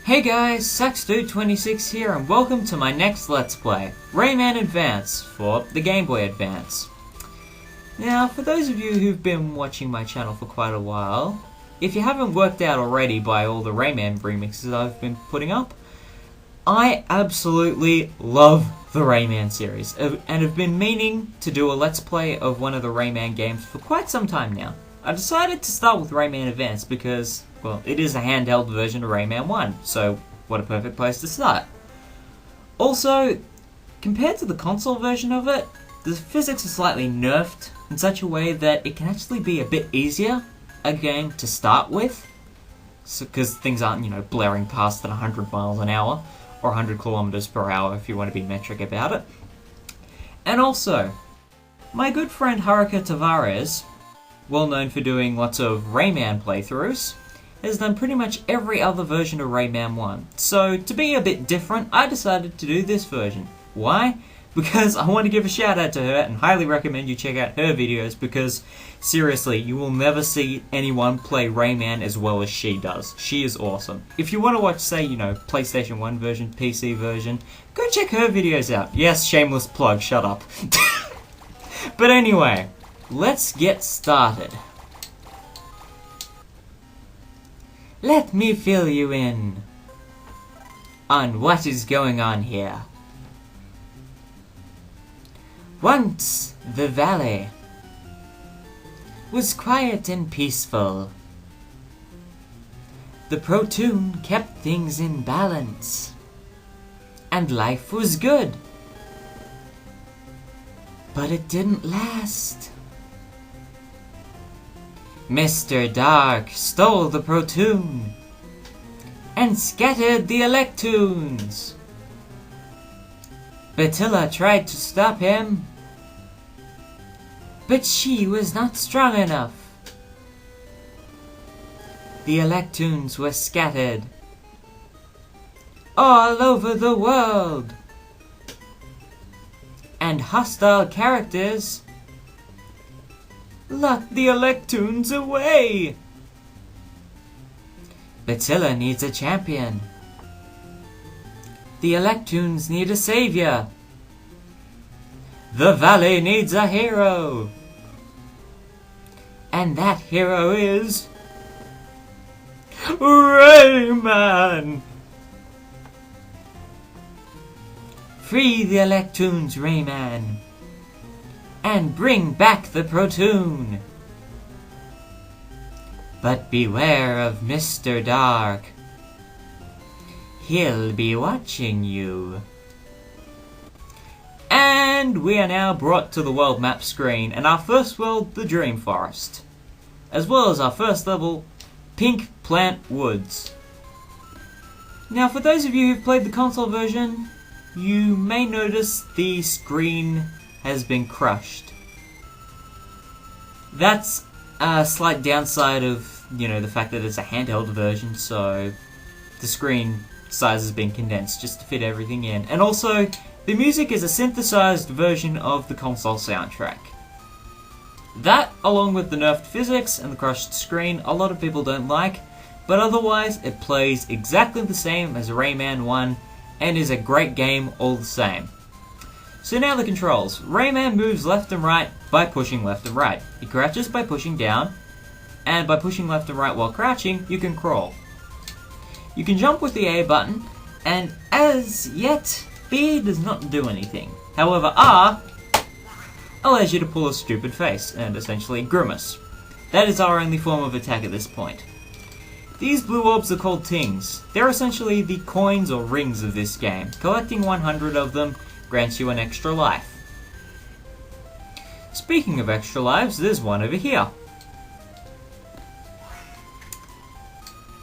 Hey guys, SaxDude26 here and welcome to my next Let's Play, Rayman Advance for the Game Boy Advance. Now, for those of you who've been watching my channel for quite a while, if you haven't worked out already by all the Rayman remixes I've been putting up, I absolutely love the Rayman series and have been meaning to do a Let's Play of one of the Rayman games for quite some time now. I decided to start with Rayman Advance because, well, it is a handheld version of Rayman 1, so what a perfect place to start. Also, compared to the console version of it, the physics are slightly nerfed in such a way that it can actually be a bit easier a game to start with, because things aren't, blaring past at 100 miles an hour, or 100 kilometers per hour if you want to be metric about it. And also, my good friend Haruka Tavares, well known for doing lots of Rayman playthroughs, has done pretty much every other version of Rayman 1. So, to be a bit different, I decided to do this version. Why? Because I want to give a shout out to her and highly recommend you check out her videos because, seriously, you will never see anyone play Rayman as well as she does. She is awesome. If you want to watch, say, PlayStation 1 version, PC version, go check her videos out. Yes, shameless plug, shut up. But anyway, let's get started. Let me fill you in on what is going on here. Once the valley was quiet and peaceful. The Protoon kept things in balance, and life was good. But it didn't last. Mr. Dark stole the Protoon and scattered the Electoons. Batilla tried to stop him, but she was not strong enough. The Electoons were scattered all over the world, and hostile characters locked the Electoons away. Batilla needs a champion. The Electoons need a savior. The valley needs a hero. And that hero is Rayman. Free the Electoons, Rayman, and bring back the Protoon. But beware of Mr. Dark. He'll be watching you. And we are now brought to the world map screen, and our first world, the Dream Forest, as well as our first level, Pink Plant Woods. Now, for those of you who've played the console version, you may notice the screen has been crushed. That's a slight downside of, the fact that it's a handheld version, so the screen size has been condensed just to fit everything in. And also, the music is a synthesized version of the console soundtrack. That, along with the nerfed physics and the crushed screen, a lot of people don't like, but otherwise it plays exactly the same as Rayman 1 and is a great game all the same. So now the controls. Rayman moves left and right by pushing left and right. He crouches by pushing down, and by pushing left and right while crouching, you can crawl. You can jump with the A button, and as yet, B does not do anything. However, R allows you to pull a stupid face, and essentially grimace. That is our only form of attack at this point. These blue orbs are called tings. They're essentially the coins or rings of this game. Collecting 100 of them grants you an extra life. Speaking of extra lives, there's one over here.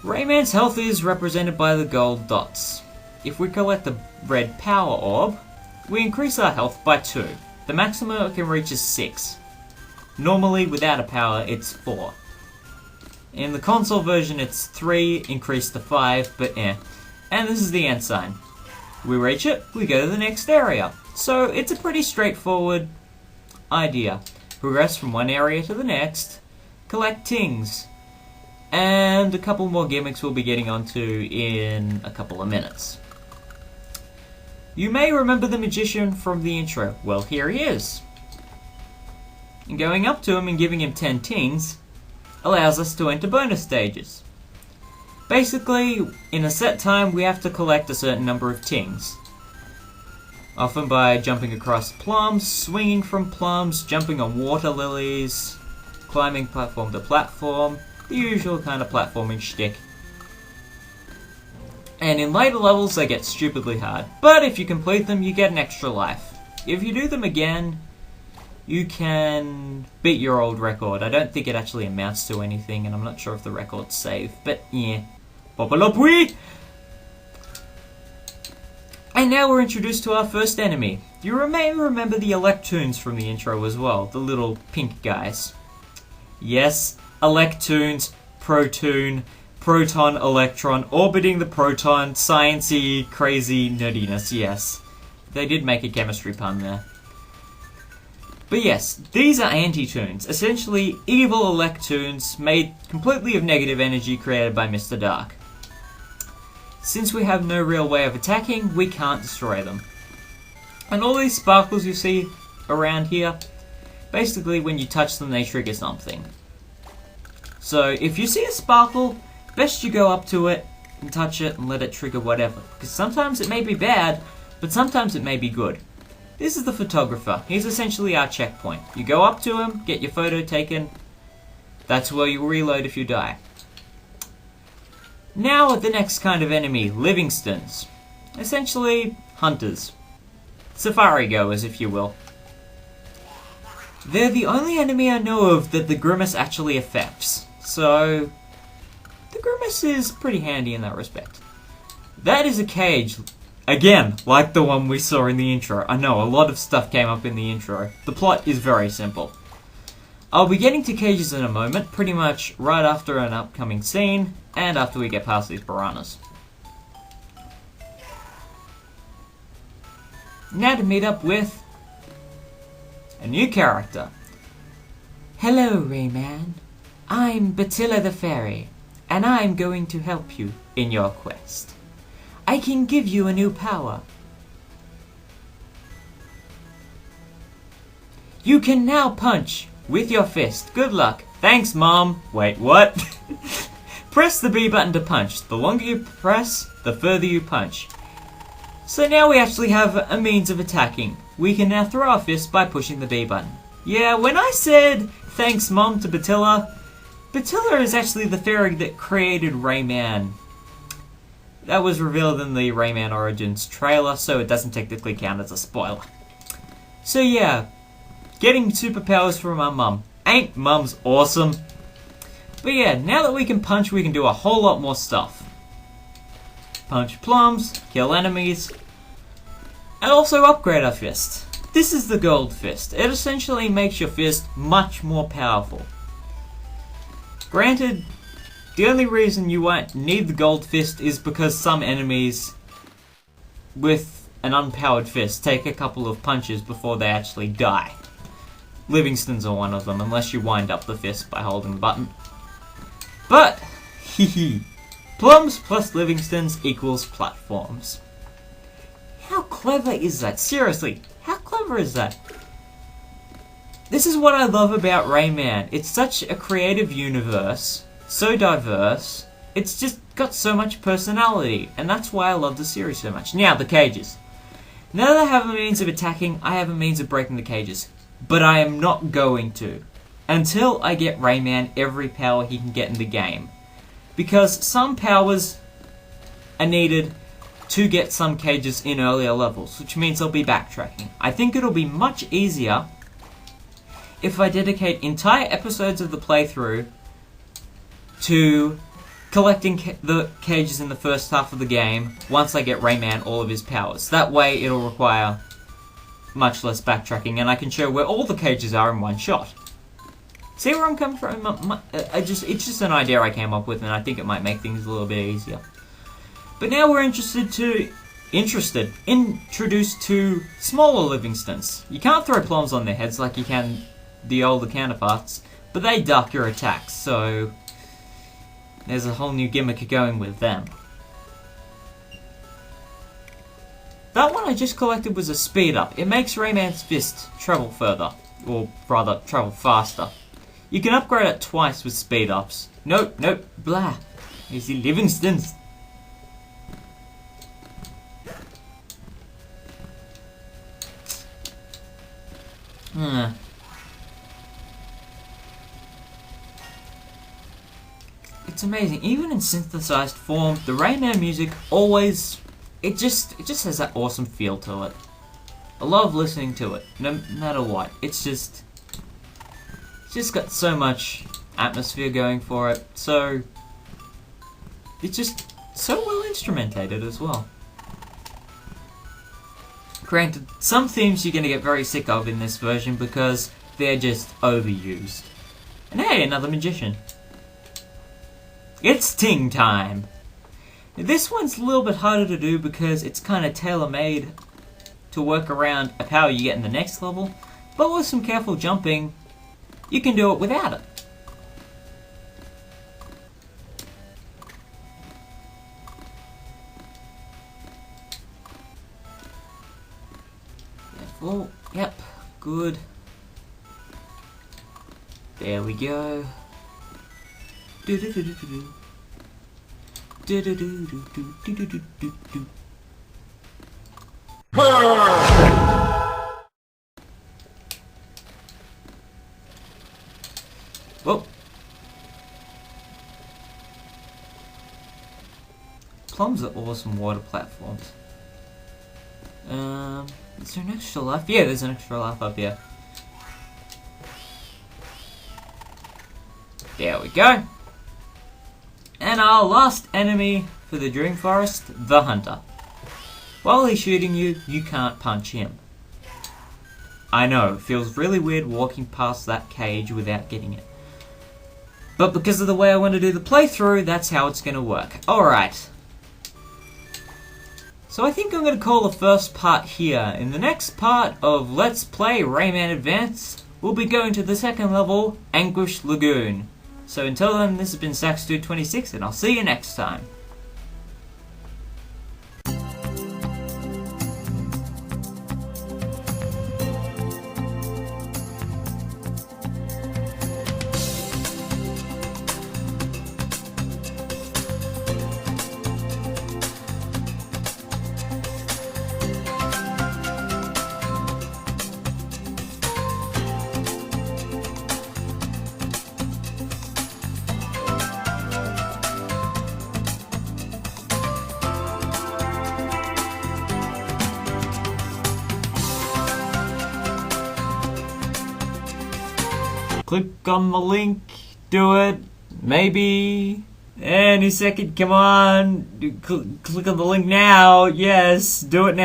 Rayman's health is represented by the gold dots. If we collect the red power orb, we increase our health by 2. The maximum it can reach is 6. Normally, without a power, it's 4. In the console version, it's 3, increased to 5, but eh. And this is the end sign. We reach it, we go to the next area. So, it's a pretty straightforward idea. Progress from one area to the next, collect tings. and a couple more gimmicks we'll be getting onto in a couple of minutes. You may remember the magician from the intro. Well, here he is. And going up to him and giving him 10 tings allows us to enter bonus stages. Basically, in a set time, we have to collect a certain number of tings. Often by jumping across plums, swinging from plums, jumping on water lilies, climbing platform to platform, the usual kind of platforming shtick. And in later levels, they get stupidly hard. But if you complete them, you get an extra life. If you do them again, you can beat your old record. I don't think it actually amounts to anything, and I'm not sure if the record's saved, but yeah. Popalopui! And now we're introduced to our first enemy. You may remember the Electoons from the intro as well, the little pink guys. Yes, Electoons, Protoon, Proton, Electron, orbiting the proton, sciencey, crazy nerdiness, yes. They did make a chemistry pun there. But yes, these are anti-toons, essentially evil Electoons made completely of negative energy created by Mr. Dark. Since we have no real way of attacking, we can't destroy them. And all these sparkles you see around here, basically when you touch them they trigger something. So if you see a sparkle, best you go up to it and touch it and let it trigger whatever. Because sometimes it may be bad, but sometimes it may be good. This is the photographer. He's essentially our checkpoint. You go up to him, get your photo taken. That's where you reload if you die. Now the next kind of enemy, Livingstones. Essentially, hunters. Safari goers, if you will. They're the only enemy I know of that the Grimace actually affects. So, the Grimace is pretty handy in that respect. That is a cage. Again, like the one we saw in the intro. I know, a lot of stuff came up in the intro. The plot is very simple. I'll be getting to cages in a moment, pretty much right after an upcoming scene, and after we get past these piranhas. Now to meet up with a new character. Hello, Rayman. I'm Batilla the Fairy, and I'm going to help you in your quest. I can give you a new power. You can now punch with your fist. Good luck. Thanks, Mom. Wait, what? Press the B button to punch. The longer you press, the further you punch. So now we actually have a means of attacking. We can now throw our fist by pushing the B button. Yeah, when I said thanks, Mom, to Batilla, Batilla is actually the fairy that created Rayman. That was revealed in the Rayman Origins trailer, so it doesn't technically count as a spoiler. So yeah, getting superpowers from our mum. Ain't mums awesome? But yeah, now that we can punch, we can do a whole lot more stuff. Punch plums, kill enemies, and also upgrade our fist. This is the gold fist. It essentially makes your fist much more powerful. Granted, the only reason you won't need the gold fist is because some enemies with an unpowered fist take a couple of punches before they actually die. Livingstones are one of them, unless you wind up the fist by holding the button. But, hehe, plums plus Livingstones equals platforms. How clever is that? Seriously, how clever is that? This is what I love about Rayman. It's such a creative universe, so diverse, it's just got so much personality, and that's why I love the series so much. Now, the cages. Now that I have a means of attacking, I have a means of breaking the cages. But I am not going to. Until I get Rayman every power he can get in the game. Because some powers are needed to get some cages in earlier levels, which means I'll be backtracking. I think it'll be much easier if I dedicate entire episodes of the playthrough to collecting the cages in the first half of the game once I get Rayman all of his powers. That way it'll require much less backtracking, and I can show where all the cages are in one shot. See where I'm coming from? It's just an idea I came up with, and I think it might make things a little bit easier. But now we're introduced to smaller Livingstones. You can't throw plums on their heads like you can the older counterparts, but they duck your attacks, so There's a whole new gimmick going with them. That one I just collected was a speed up. It makes Rayman's fist travel further. Or rather, travel faster. You can upgrade it twice with speed ups. Nope, blah. Easy Livingstons. It's amazing. Even in synthesized form, the Rayman music always... It just has that awesome feel to it. I love listening to it, no matter what. It's just got so much atmosphere going for it. So it's just so well instrumentated as well. Granted, some themes you're gonna get very sick of in this version because they're just overused. And hey, another magician. It's Ting time! This one's a little bit harder to do because it's kind of tailor-made to work around a power you get in the next level, but with some careful jumping, you can do it without it. Careful, yep, good. There we go. Do-do-do-do-do-do. Do-do-do-do-do-do-do-do-do. Whoa. Plums are awesome water platforms. Is there an extra life? Yeah, there's an extra life up here. There we go. And our last enemy for the Dream Forest, the Hunter. While he's shooting you, you can't punch him. I know, it feels really weird walking past that cage without getting it. But because of the way I want to do the playthrough, that's how it's going to work. Alright. So I think I'm going to call the first part here. In the next part of Let's Play Rayman Advance, we'll be going to the second level, Anguish Lagoon. So until then, this has been Sax226, and I'll see you next time. Click on the link, do it, maybe, any second, come on, click on the link now, yes, do it now.